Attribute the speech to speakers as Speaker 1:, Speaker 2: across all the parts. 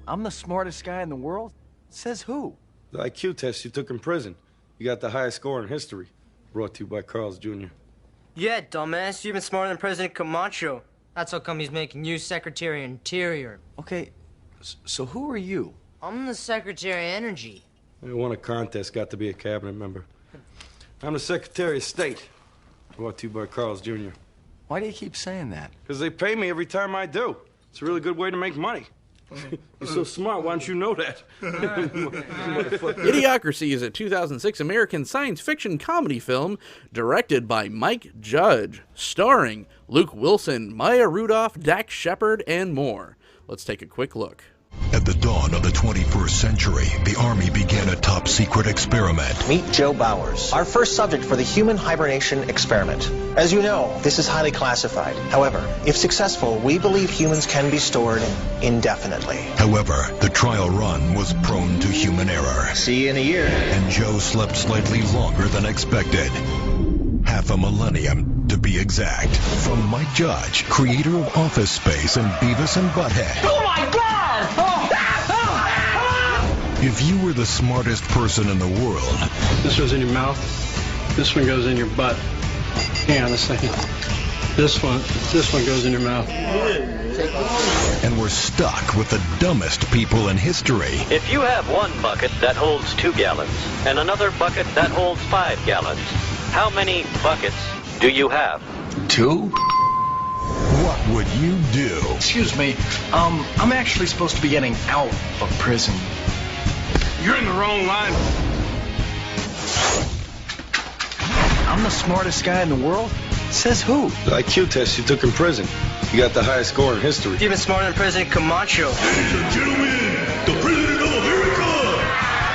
Speaker 1: I'm the smartest guy in the world? Says who?
Speaker 2: The IQ test you took in prison. You got the highest score in history. Brought to you by Carl's Jr.
Speaker 3: Yeah, dumbass. You've been smarter than President Camacho. That's how come he's making you Secretary of Interior.
Speaker 1: Okay, so who are you?
Speaker 3: I'm the Secretary of Energy.
Speaker 2: I won a contest, got to be a cabinet member. I'm the Secretary of State. Brought to you by Carl's Jr.
Speaker 1: Why do you keep saying that?
Speaker 2: Because they pay me every time I do. It's a really good way to make money. You're so smart, why don't you know that?
Speaker 4: Idiocracy is a 2006 American science fiction comedy film directed by Mike Judge, starring Luke Wilson, Maya Rudolph, Dax Shepard, and more. Let's take a quick look.
Speaker 5: At the dawn of the 21st century, the Army began a top-secret experiment.
Speaker 6: Meet Joe Bowers, our first subject for the human hibernation experiment. As you know, this is highly classified. However, if successful, we believe humans can be stored indefinitely.
Speaker 5: However, the trial run was prone to human error.
Speaker 6: See you in a year.
Speaker 5: And Joe slept slightly longer than expected. Half a millennium, to be exact. From Mike Judge, creator of Office Space and Beavis and Butthead.
Speaker 7: Oh my God!
Speaker 5: If you were the smartest person in the world...
Speaker 8: This goes in your mouth. This one goes in your butt. Hang on a second. This one goes in your mouth.
Speaker 5: And we're stuck with the dumbest people in history.
Speaker 9: If you have one bucket that holds 2 gallons and another bucket that holds 5 gallons, how many buckets do you have?
Speaker 5: 2? What would you do?
Speaker 10: Excuse me, I'm actually supposed to be getting out of prison.
Speaker 2: You're in the wrong line.
Speaker 1: I'm the smartest guy in the world? Says who?
Speaker 2: The IQ test you took in prison. You got the highest score in history.
Speaker 3: You've been smarter than President Camacho.
Speaker 5: Ladies and gentlemen, the President of America!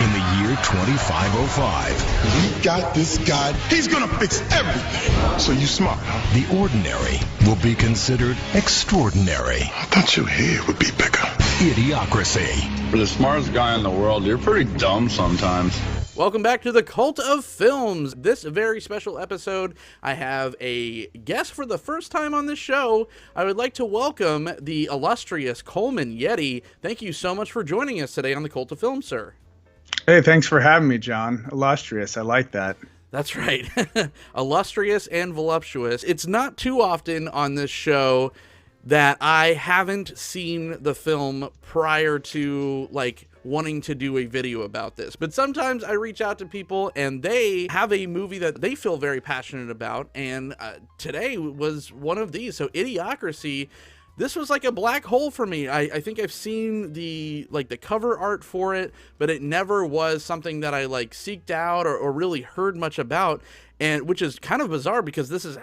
Speaker 5: In the year 2505.
Speaker 11: We got this guy. He's gonna fix everything. So you smart, huh?
Speaker 5: The ordinary will be considered extraordinary.
Speaker 11: I thought your head would be bigger.
Speaker 5: Idiocracy.
Speaker 12: For the smartest guy in the world, you're pretty dumb sometimes.
Speaker 4: Welcome back to the Cult of Films. This very special episode, I have a guest for the first time on this show. I would like to welcome the illustrious Coleman Yeti. Thank you so much for joining us today on the Cult of Films, sir.
Speaker 13: Hey, thanks for having me, John. Illustrious, I like that.
Speaker 4: That's right. Illustrious and voluptuous. It's not too often on this show that I haven't seen the film prior to, wanting to do a video about this. But sometimes I reach out to people and they have a movie that they feel very passionate about, and today was one of these. So Idiocracy, this was like a black hole for me. I think I've seen the cover art for it, but it never was something that I seeked out or really heard much about, and which is kind of bizarre because this is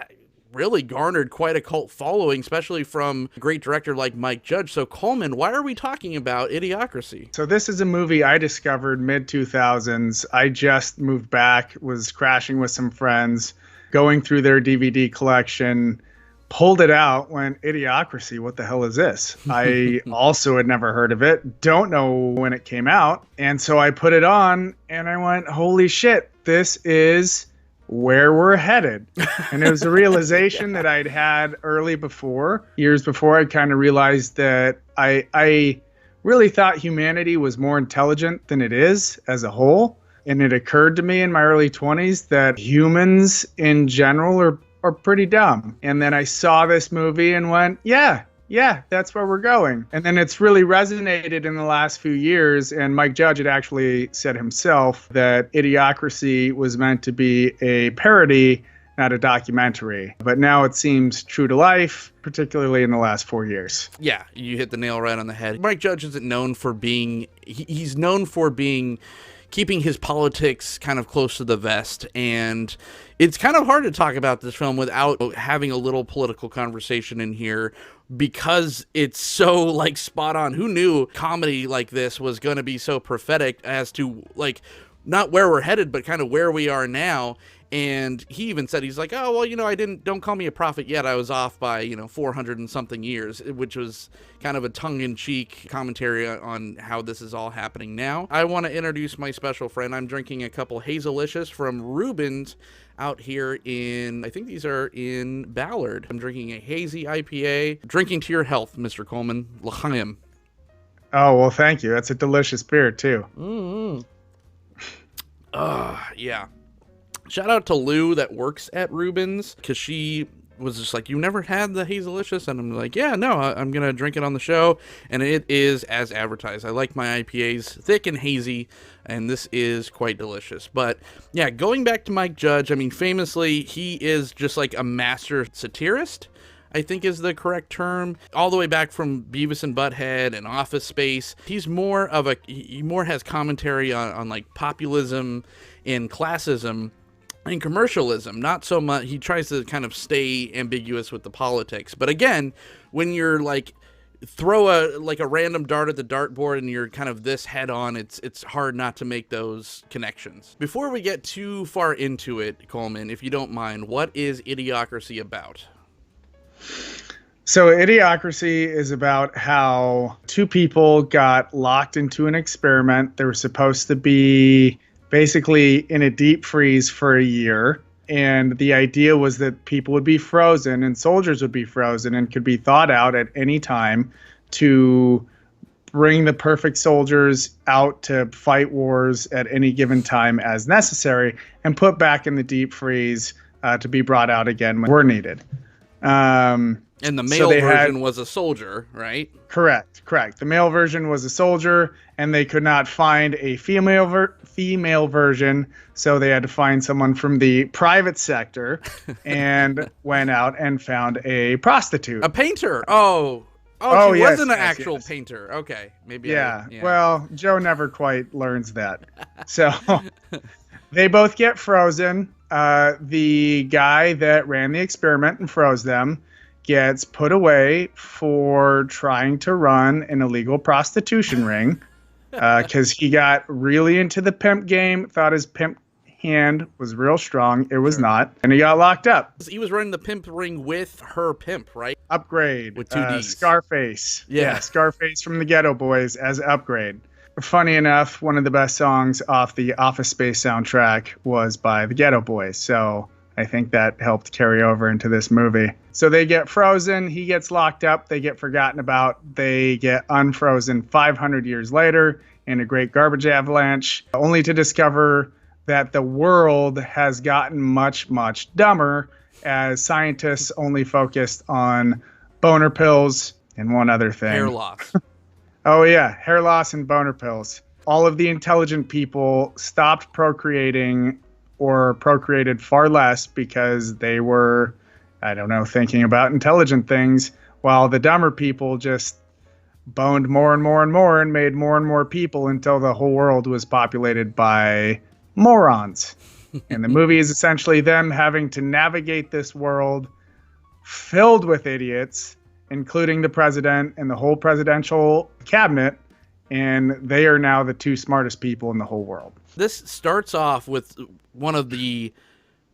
Speaker 4: really garnered quite a cult following, especially from a great director like Mike Judge. So Coleman, why are we talking about Idiocracy?
Speaker 13: So this is a movie I discovered mid-2000s. I just moved back, was crashing with some friends, going through their DVD collection, pulled it out, went, Idiocracy, what the hell is this? I also had never heard of it, don't know when it came out, and so I put it on, and I went, holy shit, this is where we're headed. And it was a realization that I'd had years before. I kind of realized that I really thought humanity was more intelligent than it is as a whole. And it occurred to me in my early 20s that humans in general are pretty dumb. And then I saw this movie and went, yeah, that's where we're going. And then it's really resonated in the last few years. And Mike Judge had actually said himself that Idiocracy was meant to be a parody, not a documentary. But now it seems true to life, particularly in the last 4 years.
Speaker 4: Yeah, you hit the nail right on the head. Mike Judge isn't known for being, he's known for keeping his politics kind of close to the vest, and it's kind of hard to talk about this film without having a little political conversation in here because it's so spot on. Who knew comedy like this was going to be so prophetic as to not where we're headed, but kind of where we are now. And he even said, he's like, oh, well, don't call me a prophet yet. I was off by, 400 and something years, which was kind of a tongue-in-cheek commentary on how this is all happening now. I want to introduce my special friend. I'm drinking a couple Hazelicious from Rubens out here I think these are in Ballard. I'm drinking a hazy IPA. Drinking to your health, Mr. Coleman. L'chaim.
Speaker 13: Oh, well, thank you. That's a delicious beer, too.
Speaker 4: Mm-hmm. Yeah. Shout out to Lou that works at Reuben's, because she was just like, you never had the Hazelicious? And I'm like, yeah, no, I'm going to drink it on the show. And it is as advertised. I like my IPAs thick and hazy, and this is quite delicious. But yeah, going back to Mike Judge, I mean, famously, he is just like a master satirist, I think is the correct term. All the way back from Beavis and Butthead and Office Space. He's more of he more has commentary on like populism and classism and commercialism. Not so much, he tries to kind of stay ambiguous with the politics. But again, when you're like, throw a random dart at the dartboard and you're kind of this head on, it's hard not to make those connections. Before we get too far into it, Coleman, if you don't mind, what is Idiocracy about?
Speaker 13: So Idiocracy is about how two people got locked into an experiment. They were supposed to be basically in a deep freeze for a year. And the idea was that people would be frozen and soldiers would be frozen and could be thawed out at any time to bring the perfect soldiers out to fight wars at any given time as necessary and put back in the deep freeze to be brought out again when we're needed. And
Speaker 4: the male version was a soldier, right?
Speaker 13: Correct. The male version was a soldier, and they could not find a female version, so they had to find someone from the private sector, and went out and found a prostitute,
Speaker 4: a painter. She wasn't an actual painter. Okay, maybe.
Speaker 13: Yeah. Well, Joe never quite learns that. So they both get frozen. The guy that ran the experiment and froze them gets put away for trying to run an illegal prostitution ring because he got really into the pimp game, thought his pimp hand was real strong. It was not, and he got locked up.
Speaker 4: He was running the pimp ring with her pimp, right?
Speaker 13: Upgrade.
Speaker 4: With 2 Ds.
Speaker 13: Scarface.
Speaker 4: Yeah,
Speaker 13: Scarface from the Ghetto Boys as Upgrade. Funny enough, one of the best songs off the Office Space soundtrack was by the Ghetto Boys, so I think that helped carry over into this movie. So they get frozen, he gets locked up, they get forgotten about, they get unfrozen 500 years later in a great garbage avalanche, only to discover that the world has gotten much, much dumber as scientists only focused on boner pills and one other thing.
Speaker 4: Hair loss.
Speaker 13: Oh, yeah. Hair loss and boner pills. All of the intelligent people stopped procreating or procreated far less because they were, thinking about intelligent things, while the dumber people just boned more and more and more and made more and more people until the whole world was populated by morons. And the movie is essentially them having to navigate this world filled with idiots, including the president and the whole presidential cabinet, and they are now the two smartest people in the whole world.
Speaker 4: This starts off with one of the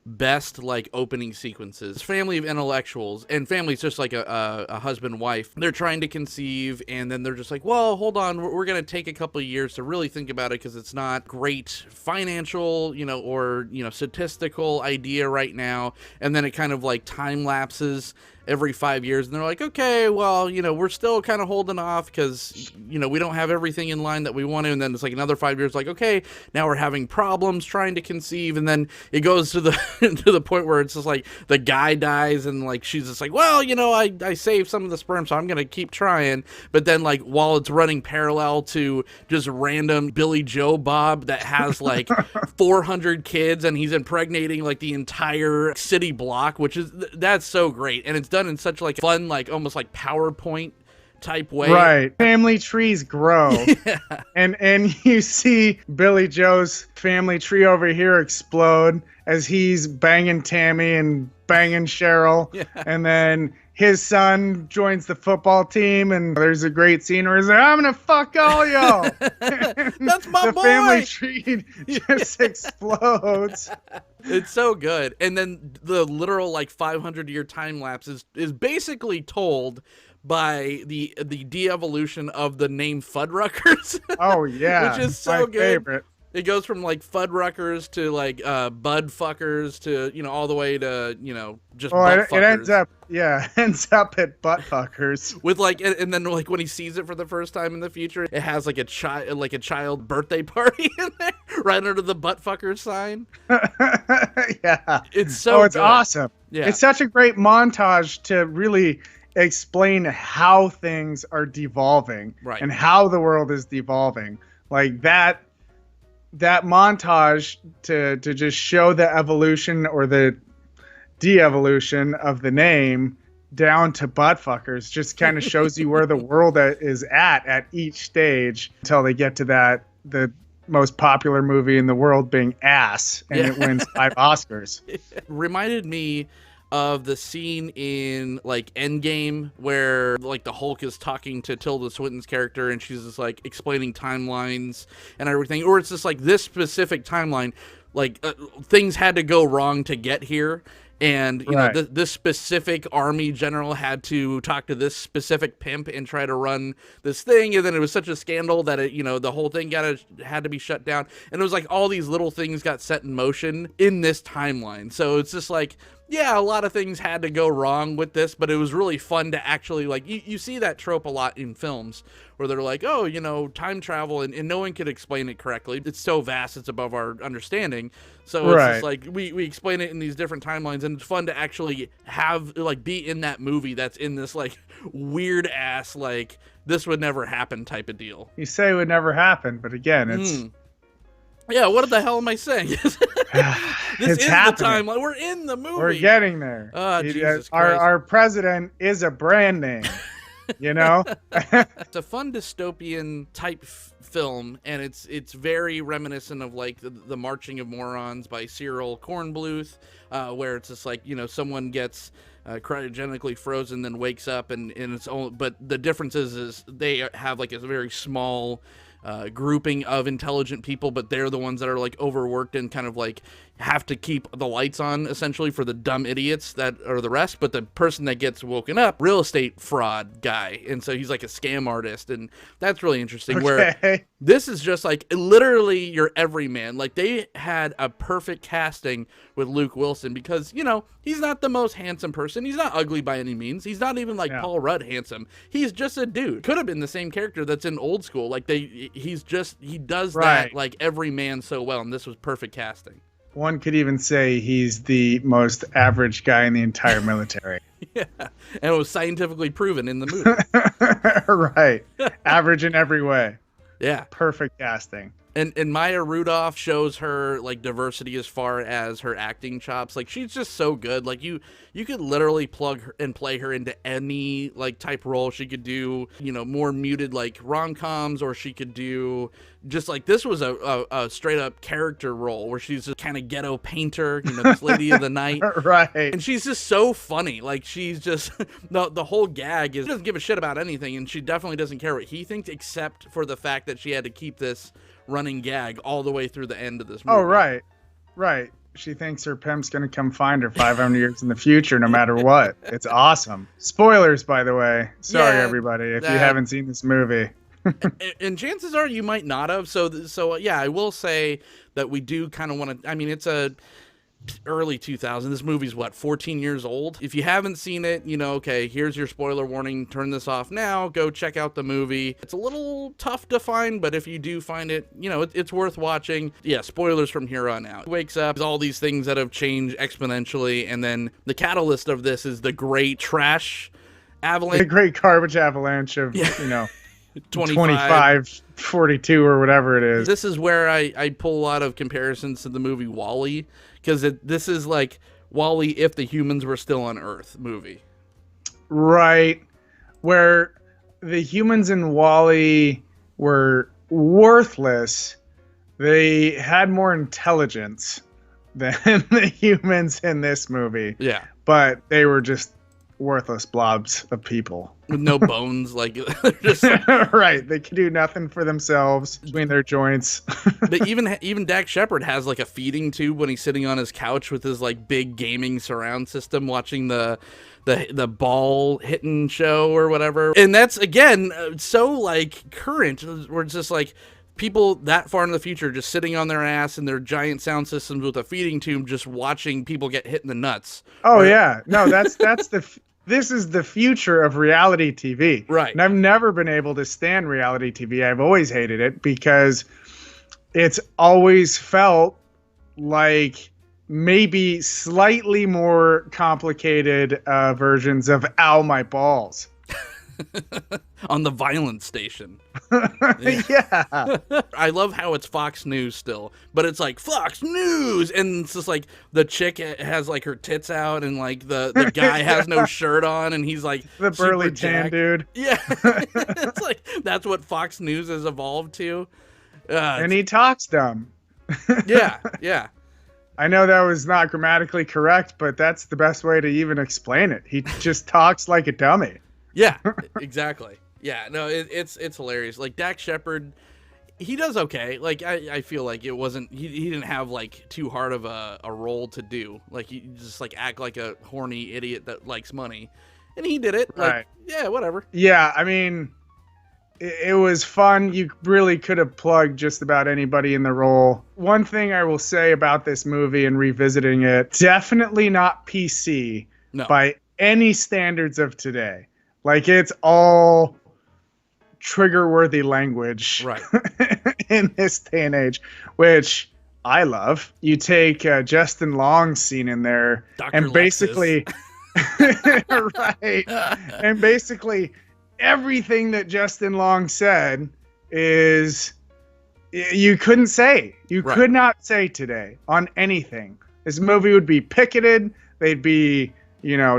Speaker 4: best opening sequences. Family of intellectuals, and family's just like a husband wife. They're trying to conceive, and then they're just like, well, hold on, we're gonna take a couple of years to really think about it because it's not great financial or statistical idea right now. And then it kind of time lapses every 5 years, and they're like, okay, well, we're still kind of holding off because we don't have everything in line that we want to. And then it's another 5 years, okay, now we're having problems trying to conceive. And then it goes to the to the point where it's just the guy dies, and she's just well, I saved some of the sperm, so I'm gonna keep trying. But then while it's running parallel to just random Billy Joe Bob that has 400 kids, and he's impregnating the entire city block, which is that's so great. And it's done in such fun, almost PowerPoint type way.
Speaker 13: Right. Family trees grow. Yeah. And you see Billy Joe's family tree over here explode as he's banging Tammy and banging Cheryl. Yeah. And then his son joins the football team, and there's a great scene where he's like, I'm gonna fuck all y'all.
Speaker 4: That's my boy.
Speaker 13: The family tree just explodes.
Speaker 4: It's so good. And then the literal 500-year time lapse is basically told by the de-evolution of the name Fuddruckers.
Speaker 13: Oh yeah.
Speaker 4: Which is so
Speaker 13: my
Speaker 4: good.
Speaker 13: Favorite.
Speaker 4: It goes from like Fuddruckers to like Bud fuckers to, you know, all the way to, you know, just butt fuckers.
Speaker 13: It ends up at butt fuckers.
Speaker 4: With like, and then like when he sees it for the first time in the future, it has like a child birthday party in there, right under the butt fucker sign.
Speaker 13: Yeah,
Speaker 4: it's so.
Speaker 13: It's awesome.
Speaker 4: Yeah,
Speaker 13: it's such a great montage to really explain how things are devolving,
Speaker 4: right,
Speaker 13: and how the world is devolving. Like that montage to just show the evolution or the de-evolution of the name down to buttfuckers just kind of shows you where the world is at each stage until they get to the most popular movie in the world being Ass, and it wins 5 Oscars.
Speaker 4: Reminded me of the scene in like Endgame where like the Hulk is talking to Tilda Swinton's character and she's just like explaining timelines and everything, or it's just like this specific timeline, like things had to go wrong to get here. And, you know, this specific army general had to talk to this specific pimp and try to run this thing. And then it was such a scandal that, it, you know, the whole thing had to be shut down. And it was like all these little things got set in motion in this timeline. So it's just like, yeah, a lot of things had to go wrong with this, but it was really fun to actually, like, you see that trope a lot in films where they're like, oh, you know, time travel, and no one could explain it correctly. It's so vast, it's above our understanding. So it's just like, we explain it in these different timelines, and it's fun to actually have, like, be in that movie that's in this, like, weird-ass, like, this would never happen type of deal.
Speaker 13: You say it would never happen, but again, it's...
Speaker 4: Yeah, what the hell am I saying? This is happening. The timeline. We're in the movie.
Speaker 13: We're getting there.
Speaker 4: Jesus Christ.
Speaker 13: Our president is a brand name, you know?
Speaker 4: It's a fun dystopian type film, and it's very reminiscent of like the Marching of Morons by Cyril Kornbluth, where it's just like, you know, someone gets cryogenically frozen, then wakes up, and it's only, but the difference is they have like a very small grouping of intelligent people, but they're the ones that are like overworked and kind of like have to keep the lights on essentially for the dumb idiots that are the rest. But the person that gets woken up, real estate fraud guy, and so he's like a scam artist, and that's really interesting. Where this is just like literally your everyman. Like they had a perfect casting with Luke Wilson, because, you know, he's not the most handsome person, he's not ugly by any means, he's not even like Paul Rudd handsome, he's just a dude. Could have been the same character that's in Old School. Like he does that like every man so well, and this was perfect casting.
Speaker 13: One could even say he's the most average guy in the entire military.
Speaker 4: Yeah, and it was scientifically proven in the movie.
Speaker 13: Right. Average in every way.
Speaker 4: Yeah.
Speaker 13: Perfect casting.
Speaker 4: And Maya Rudolph shows her like diversity as far as her acting chops. Like she's just so good. Like you could literally plug her and play her into any like type role. She could do, you know, more muted like rom-coms, or she could do just like, this was a straight up character role where she's just kind of ghetto painter, you know, this lady of the night.
Speaker 13: Right.
Speaker 4: And she's just so funny. Like she's just the whole gag is, she doesn't give a shit about anything, and she definitely doesn't care what he thinks, except for the fact that she had to keep this running gag all the way through the end of this movie.
Speaker 13: Oh, right. She thinks her pimp's gonna come find her 500 years in the future, no matter what. It's awesome. Spoilers, by the way. Sorry, everybody, if you haven't seen this movie.
Speaker 4: And chances are you might not have. So yeah, I will say that we do kind of want to. I mean, it's a early 2000s. This movie's what, 14 years old? If you haven't seen it, you know, okay, here's your spoiler warning. Turn this off now. Go check out the movie. It's a little tough to find, but if you do find it, you know, it's worth watching. Yeah, spoilers from here on out. He wakes up, all these things that have changed exponentially, and then the catalyst of this is the great trash avalanche.
Speaker 13: The great garbage avalanche of, you know, 25, 42 or whatever it is.
Speaker 4: This is where I pull a lot of comparisons to the movie WALL-E, because this is like WALL-E if the humans were still on Earth movie.
Speaker 13: Right. Where the humans in WALL-E were worthless. They had more intelligence than the humans in this movie.
Speaker 4: Yeah.
Speaker 13: But they were just worthless blobs of people.
Speaker 4: With no bones, like just
Speaker 13: right. They can do nothing for themselves between their joints.
Speaker 4: But even Dak Shepard has like a feeding tube when he's sitting on his couch with his like big gaming surround system watching the ball hitting show or whatever. And that's again so like current, where it's just like people that far in the future just sitting on their ass in their giant sound systems with a feeding tube, just watching people get hit in the nuts.
Speaker 13: Oh, yeah. No, this is the future of reality TV.
Speaker 4: Right.
Speaker 13: And I've never been able to stand reality TV. I've always hated it because it's always felt like maybe slightly more complicated versions of Ow, My Balls.
Speaker 4: On the violence station.
Speaker 13: Yeah.
Speaker 4: I love how it's Fox News still, but it's like Fox News, and it's just like the chick has like her tits out, and like the guy has no shirt on, and he's like
Speaker 13: the burly tan dude.
Speaker 4: Yeah. It's like that's what Fox News has evolved to.
Speaker 13: And he talks dumb.
Speaker 4: Yeah.
Speaker 13: I know that was not grammatically correct, but that's the best way to even explain it. He just talks like a dummy.
Speaker 4: Yeah, exactly. Yeah, no, it's hilarious. Like Dax Shepard, he does okay. Like I feel like it wasn't he didn't have like too hard of a role to do. Like he just like act like a horny idiot that likes money, and he did it. Like,
Speaker 13: right.
Speaker 4: Yeah, whatever.
Speaker 13: Yeah, I mean, it was fun. You really could have plugged just about anybody in the role. One thing I will say about this movie and revisiting it, definitely not PC by any standards of today. Like, it's all trigger-worthy language in this day and age, which I love. You take Justin Long's scene in there,
Speaker 4: Dr.
Speaker 13: and basically, right, and basically everything that Justin Long said is you couldn't say. You could not say today on anything. This movie would be picketed. They'd be,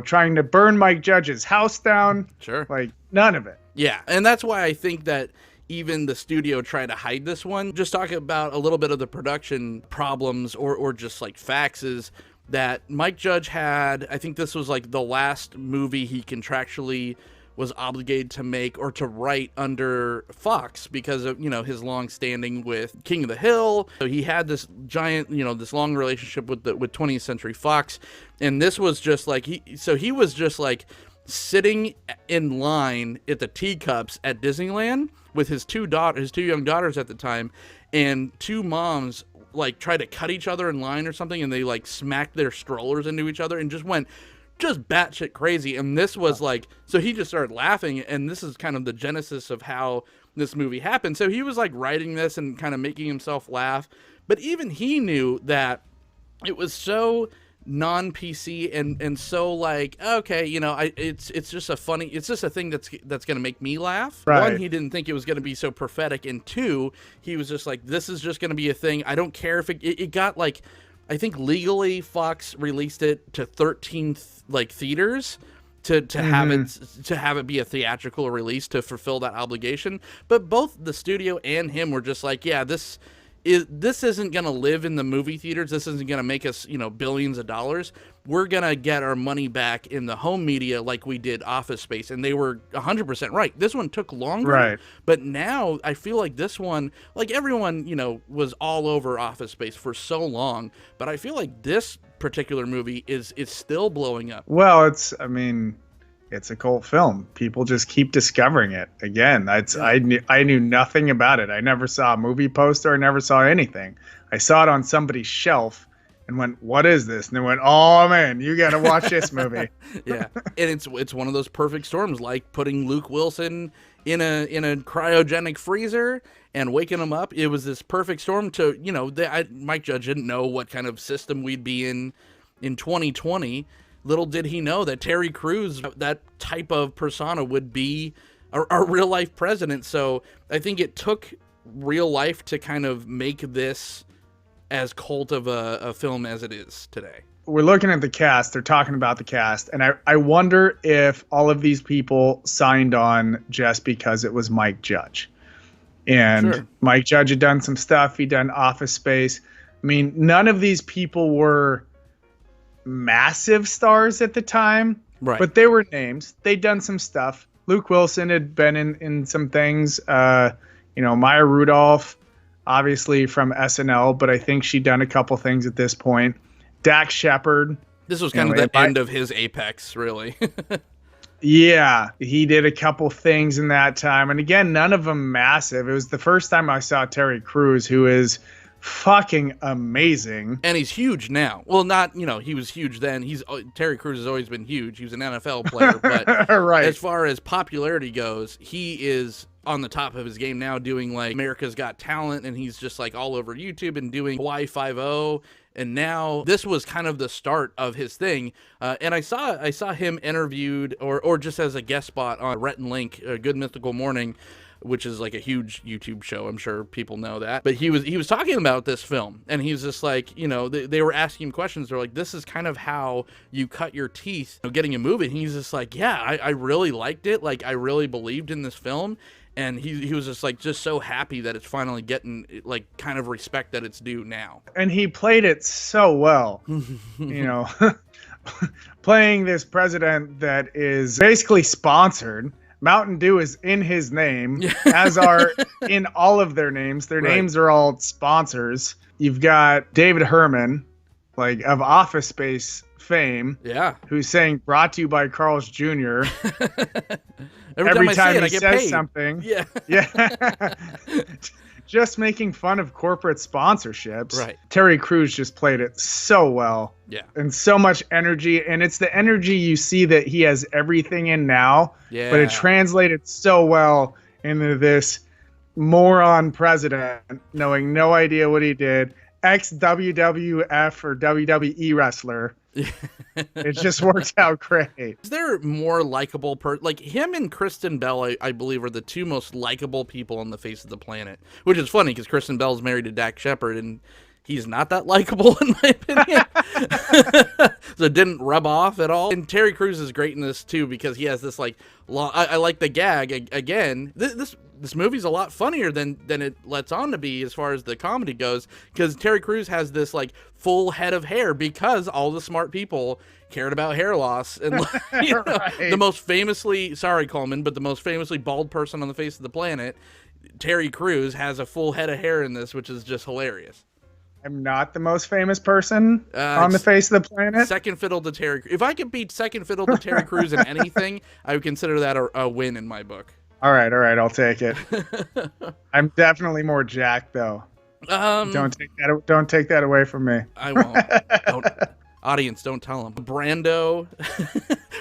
Speaker 13: trying to burn Mike Judge's house down.
Speaker 4: Sure.
Speaker 13: Like, none of it.
Speaker 4: Yeah, and that's why I think that even the studio tried to hide this one. Just talking about a little bit of the production problems or just like facts is that Mike Judge had, I think this was like the last movie he contractually was obligated to make or to write under Fox because of, his long standing with King of the Hill. So he had this giant, this long relationship with 20th Century Fox. And this was just like, he was just like sitting in line at the teacups at Disneyland with his two young daughters at the time, and two moms like tried to cut each other in line or something, and they like smacked their strollers into each other and just went batshit crazy. And this was like, so he just started laughing, and this is kind of the genesis of how this movie happened. So he was like writing this and kind of making himself laugh, but even he knew that it was so non-PC and so like, okay, it's just a thing that's gonna make me laugh.
Speaker 13: Right.
Speaker 4: One, he didn't think it was gonna be so prophetic, and two, he was just like, this is just gonna be a thing. I don't care if it got like, I think legally Fox released it to 13 like theaters to have it be a theatrical release to fulfill that obligation. But both the studio and him were just like, yeah, this isn't going to live in the movie theaters. This isn't going to make us, billions of dollars. We're going to get our money back in the home media like we did Office Space. And they were 100% right. This one took longer.
Speaker 13: Right.
Speaker 4: But now I feel like this one, like everyone, was all over Office Space for so long. But I feel like this particular movie is still blowing up.
Speaker 13: Well, it's a cult film. People just keep discovering it. Again, I knew nothing about it. I never saw a movie poster. I never saw anything. I saw it on somebody's shelf and went, "What is this?" And they went, "Oh man, you got to watch this movie."
Speaker 4: Yeah, and it's one of those perfect storms, like putting Luke Wilson in a cryogenic freezer and waking him up. It was this perfect storm to Mike Judge didn't know what kind of system we'd be in 2020. Little did he know that Terry Crews, that type of persona, would be our real life president. So I think it took real life to kind of make this as cult of a film as it is today.
Speaker 13: We're looking at the cast. They're talking about the cast. And I wonder if all of these people signed on just because it was Mike Judge. And sure. Mike Judge had done some stuff. He'd done Office Space. I mean, none of these people were massive stars at the time,
Speaker 4: right?
Speaker 13: But they were names. They'd done some stuff. Luke Wilson had been in some things. Maya Rudolph, obviously from SNL, but I think she'd done a couple things at this point. Dax Shepard.
Speaker 4: This was kind of the end of his apex, really.
Speaker 13: Yeah, he did a couple things in that time. And again, none of them massive. It was the first time I saw Terry Crews, who is fucking amazing.
Speaker 4: And he's huge now. Well, not, he was huge then. Terry Crews has always been huge. He was an NFL player, but
Speaker 13: right.
Speaker 4: As far as popularity goes, he is on the top of his game now, doing like America's Got Talent, and he's just like all over YouTube and doing Hawaii 5-0. And now this was kind of the start of his thing. And I saw him interviewed or just as a guest spot on Rhett and Link, Good Mythical Morning, which is like a huge YouTube show. I'm sure people know that. But he was talking about this film, and he was just like, they were asking him questions. They're like, this is kind of how you cut your teeth getting a movie. And he's just like, yeah, I really liked it. Like, I really believed in this film. And he was just so happy that it's finally getting like kind of respect that it's due now.
Speaker 13: And he played it so well, playing this president that is basically sponsored. Mountain Dew is in his name, as are in all of their names. Their names are all sponsors. You've got David Herman, like of Office Space fame, who's saying "brought to you by Carl's Jr." Every time he says something, just making fun of corporate sponsorships.
Speaker 4: Right.
Speaker 13: Terry Crews just played it so well.
Speaker 4: Yeah.
Speaker 13: And so much energy. And it's the energy you see that he has everything in now.
Speaker 4: Yeah.
Speaker 13: But it translated so well into this moron president knowing no idea what he did. Ex-WWF or WWE wrestler. It just worked out great.
Speaker 4: Is there more likable like him and Kristen Bell, I believe, are the two most likable people on the face of the planet, which is funny because Kristen Bell's married to Dak Shepard and he's not that likable in my opinion. So it didn't rub off at all. And Terry Crews is great in this too because he has this like long, I like the gag again. This movie's a lot funnier than it lets on to be as far as the comedy goes, because Terry Crews has this like full head of hair because all the smart people cared about hair loss. And the most famously, sorry Coleman, but the most famously bald person on the face of the planet, Terry Crews, has a full head of hair in this, which is just hilarious.
Speaker 13: I'm not the most famous person on the face of the planet.
Speaker 4: Second fiddle to Terry. If I could beat second fiddle to Terry Crews in anything, I would consider that a win in my book.
Speaker 13: All right, I'll take it. I'm definitely more jacked though. Don't take that away from me.
Speaker 4: I won't. Audience, don't tell them. Brando,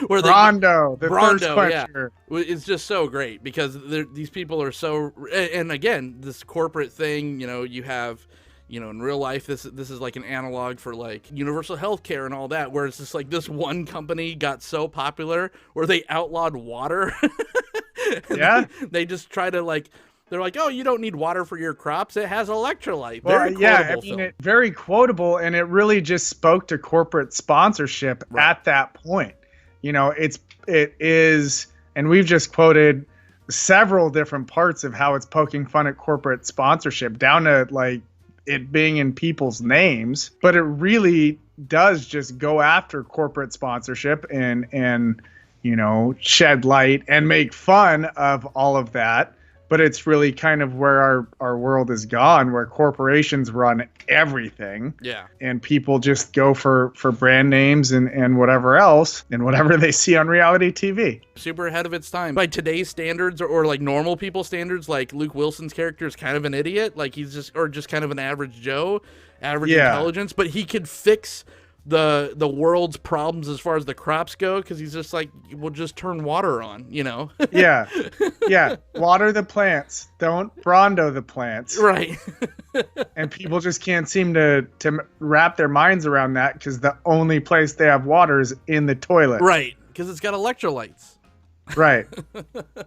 Speaker 13: the thirst quencher.
Speaker 4: It's just so great because these people are so. And again, this corporate thing, you have. In real life, this is like an analog for like universal health care and all that, where it's just like this one company got so popular where they outlawed water.
Speaker 13: Yeah.
Speaker 4: They just try to like, they're like, oh, you don't need water for your crops. It has electrolyte.
Speaker 13: Very quotable. And it really just spoke to corporate sponsorship at that point. It is, and we've just quoted several different parts of how it's poking fun at corporate sponsorship down to like, it being in people's names, but it really does just go after corporate sponsorship and shed light and make fun of all of that. But it's really kind of where our world has gone, where corporations run everything.
Speaker 4: Yeah. And
Speaker 13: people just go for brand names and whatever else and whatever they see on reality TV.
Speaker 4: Super ahead of its time. By today's standards or like normal people standards, like Luke Wilson's character is kind of an idiot. Like he's just kind of an average Joe, average intelligence, but he could fix the world's problems as far as the crops go, because he's just like, we'll just turn water on,
Speaker 13: yeah Water the plants, don't Brando the plants,
Speaker 4: right?
Speaker 13: And people just can't seem to wrap their minds around that, because the only place they have water is in the toilet,
Speaker 4: right? Because it's got electrolytes,
Speaker 13: right?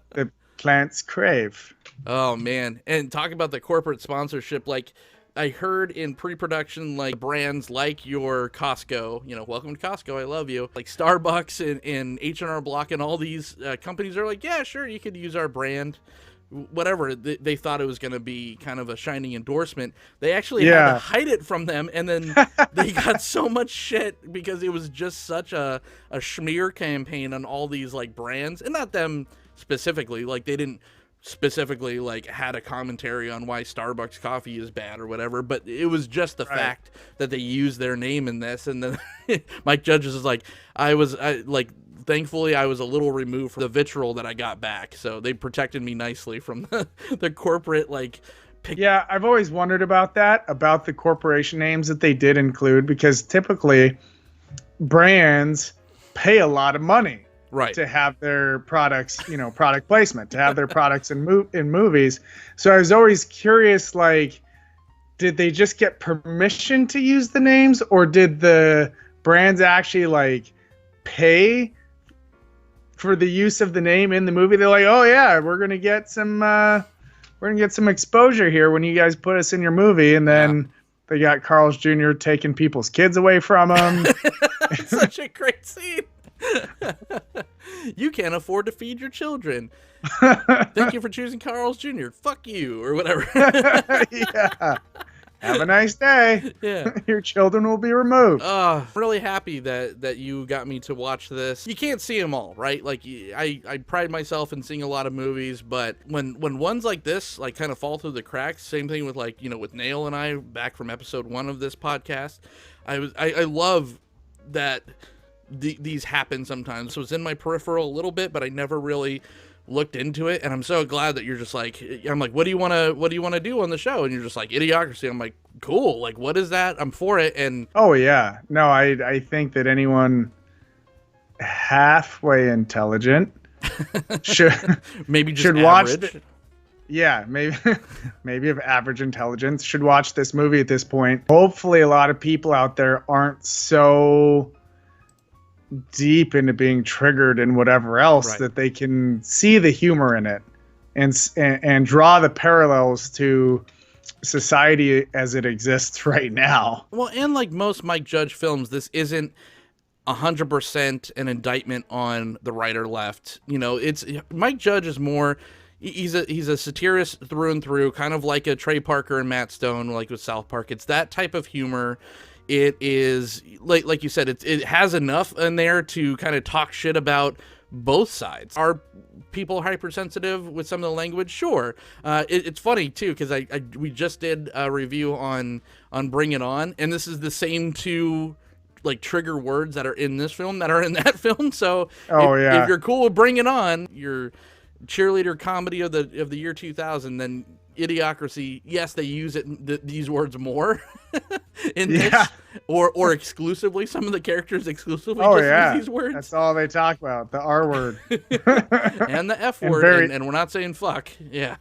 Speaker 13: The plants crave.
Speaker 4: Oh man. And talk about the corporate sponsorship, like I heard in pre-production, like brands like your Costco, welcome to Costco, I love you. Like Starbucks and H&R Block and all these companies are like, yeah, sure, you could use our brand, whatever. They thought it was going to be kind of a shining endorsement. They actually had to hide it from them, and then they got so much shit because it was just such a smear campaign on all these like brands, and not them specifically. Like they didn't specifically like had a commentary on why Starbucks coffee is bad or whatever, but it was just the fact that they used their name in this. And then Mike Judge is like, I like thankfully I was a little removed from the vitriol that I got back, so they protected me nicely from the corporate
Speaker 13: Yeah, I've always wondered about that, about the corporation names that they did include, because typically brands pay a lot of money to have their products, product placement, to have their products in movies. So I was always curious, did they just get permission to use the names, or did the brands actually pay for the use of the name in the movie? They're like, oh yeah, we're gonna get some exposure here when you guys put us in your movie, and then they got Carl's Jr. taking people's kids away from them.
Speaker 4: Such a great scene. You can't afford to feed your children. Thank you for choosing Carl's Jr. Fuck you, or whatever.
Speaker 13: Yeah. Have a nice day.
Speaker 4: Yeah.
Speaker 13: Your children will be removed.
Speaker 4: I'm really happy that you got me to watch this. You can't see them all, right? I pride myself in seeing a lot of movies, but when ones like this kind of fall through the cracks, same thing with with Nail and I back from episode 1 of this podcast, I love that these happen sometimes. So it's in my peripheral a little bit, but I never really looked into it, and I'm so glad that you're just I'm like, what do you want to do on the show? And you're just like, Idiocracy. I'm like, cool, what is that? I'm for it. And
Speaker 13: oh yeah, no, I think that anyone halfway intelligent should
Speaker 4: maybe just
Speaker 13: should
Speaker 4: average.
Speaker 13: Watch maybe of average intelligence should watch this movie at this point. Hopefully a lot of people out there aren't so deep into being triggered and whatever else that they can see the humor in it and draw the parallels to society as it exists right now.
Speaker 4: Well, and like most Mike Judge films, this isn't 100% an indictment on the right or left. It's Mike Judge is more, he's a satirist through and through, kind of like a Trey Parker and Matt Stone, like with South Park. It's that type of humor. It is like you said, it has enough in there to kind of talk shit about both sides. Are people hypersensitive with some of the language? Sure. It's funny too, because we just did a review on Bring It On, and this is the same two trigger words that are in this film that are in that film. So if you're cool with Bring It On, your cheerleader comedy of the year 2000, then Idiocracy, yes, they use these words more in this, or exclusively. Some of the characters exclusively use these words.
Speaker 13: That's all they talk about, the R word
Speaker 4: and the F word, and we're not saying fuck. Yeah.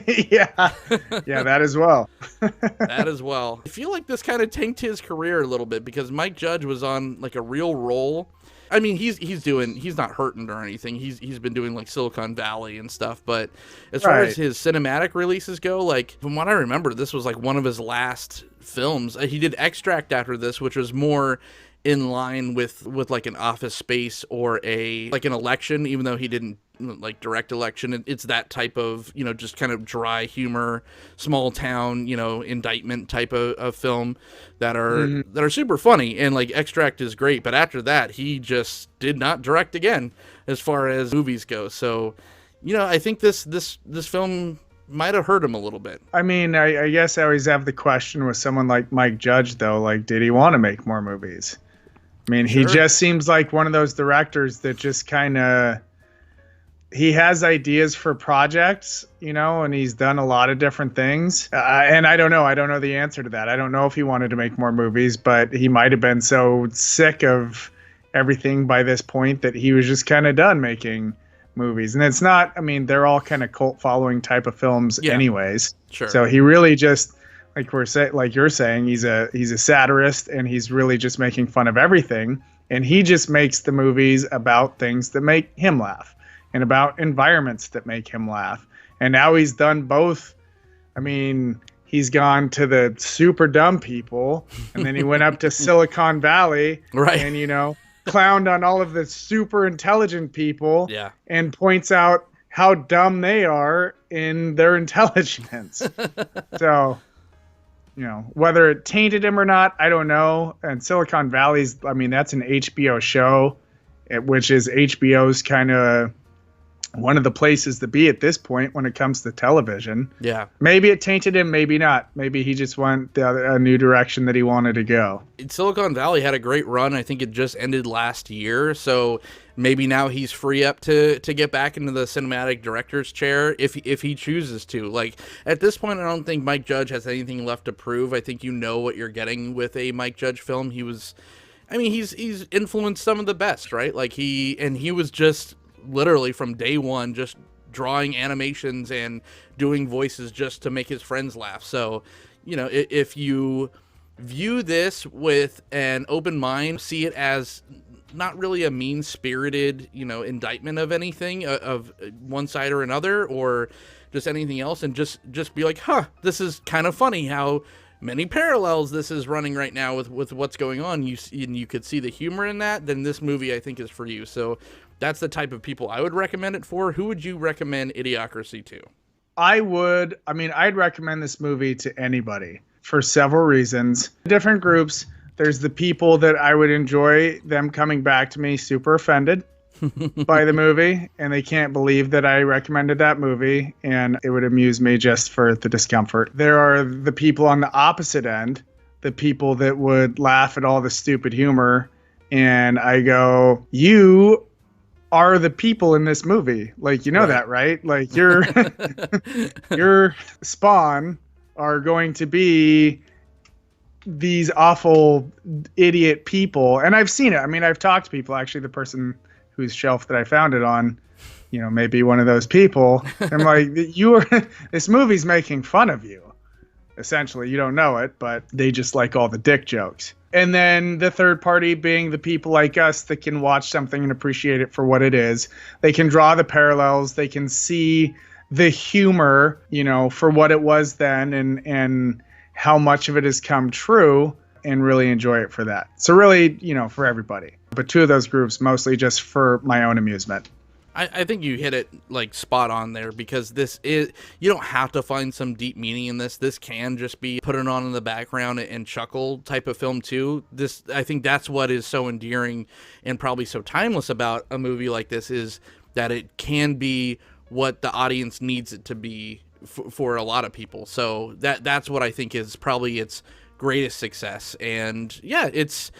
Speaker 13: yeah, that as well.
Speaker 4: That as well. I feel like this kind of tanked his career a little bit, because Mike Judge was on a real roll. I mean, he's not hurting or anything. He's been doing Silicon Valley and stuff, but as far as his cinematic releases go, from what I remember, this was one of his last films. He did Extract after this, which was more in line with an Office Space or an Election, even though he didn't direct Election. It's that type of just kind of dry humor, small town indictment type of film that are super funny, and Extract is great. But after that, he just did not direct again as far as movies go. So I think this film might have hurt him a little bit.
Speaker 13: I mean, I guess I always have the question with someone like Mike Judge, though, did he want to make more movies? I mean, he just seems like one of those directors that just kind of, he has ideas for projects, and he's done a lot of different things. And I don't know the answer to that. I don't know if he wanted to make more movies, but he might have been so sick of everything by this point that he was just kind of done making movies. And it's not, I mean, they're all kind of cult following type of films anyways.
Speaker 4: Sure.
Speaker 13: So he really just, like you're saying, he's a satirist, and he's really just making fun of everything. And he just makes the movies about things that make him laugh, and about environments that make him laugh. And now he's done both. I mean, he's gone to the super dumb people, and then he went up to Silicon Valley, and clowned on all of the super intelligent people, and points out how dumb they are in their intelligence. So, whether it tainted him or not, I don't know. And Silicon Valley's, I mean, that's an HBO show, which is HBO's kind of one of the places to be at this point when it comes to television.
Speaker 4: Yeah.
Speaker 13: Maybe it tainted him, maybe not. Maybe he just went a new direction that he wanted to go.
Speaker 4: Silicon Valley had a great run. I think it just ended last year, so maybe now he's free up to get back into the cinematic director's chair if he chooses to. Like, at this point, I don't think Mike Judge has anything left to prove. I think you know what you're getting with a Mike Judge film. He's influenced some of the best, right? Like, he was just literally from day one just drawing animations and doing voices just to make his friends laugh. So, you know, if you view this with an open mind, see it as not really a mean-spirited, you know, indictment of anything, of one side or another, or just anything else, and just be like, this is kind of funny how many parallels this is running right now with what's going on. You could see the humor in that, then this movie, I think, is for you. So that's the type of people I would recommend it for. Who would you recommend Idiocracy to?
Speaker 13: I'd recommend this movie to anybody for several reasons. Different groups. There's the people that I would enjoy them coming back to me super offended by the movie, and they can't believe that I recommended that movie, and it would amuse me just for the discomfort. There are the people on the opposite end, the people that would laugh at all the stupid humor, and I go, you are the people in this movie. Like, you know that, right? Like, your spawn are going to be these awful idiot people. And I've seen it. I mean, I've talked to people. Actually, the person whose shelf that I found it on, you know, maybe one of those people. I'm like, this movie's making fun of you. Essentially, you don't know it, but they just like all the dick jokes. And then the third party being the people like us that can watch something and appreciate it for what it is. They can draw the parallels. They can see the humor, you know, for what it was then, and how much of it has come true, and really enjoy it for that. So really, you know, for everybody. But two of those groups, mostly just for my own amusement.
Speaker 4: I think you hit it like spot on there, because you don't have to find some deep meaning in this. This can just be put it on in the background and chuckle type of film too. I think that's what is so endearing and probably so timeless about a movie like this, is that it can be what the audience needs it to be for a lot of people. So that's what I think is probably its greatest success. And yeah, is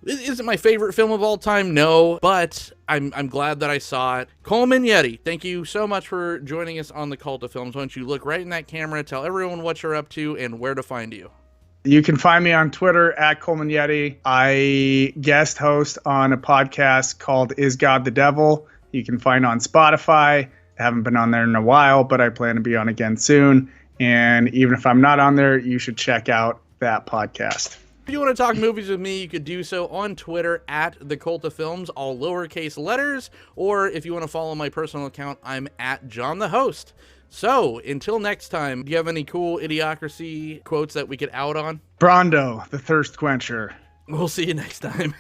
Speaker 4: it my favorite film of all time? No, but I'm glad that I saw it. Coleman Yeti, thank you so much for joining us on the Cult of Films. Why don't you look right in that camera, tell everyone what you're up to and where to find you.
Speaker 13: You can find me on Twitter at Coleman Yeti. I guest host on a podcast called Is God the Devil? You can find on Spotify. I haven't been on there in a while, but I plan to be on again soon. And even if I'm not on there, you should check out that podcast.
Speaker 4: If you want to talk movies with me, you could do so on Twitter at The Cult of Films, all lowercase letters. Or if you want to follow my personal account, I'm at Jon the Host. So until next time, do you have any cool Idiocracy quotes that we could out on?
Speaker 13: Brondo, the thirst quencher.
Speaker 4: We'll see you next time.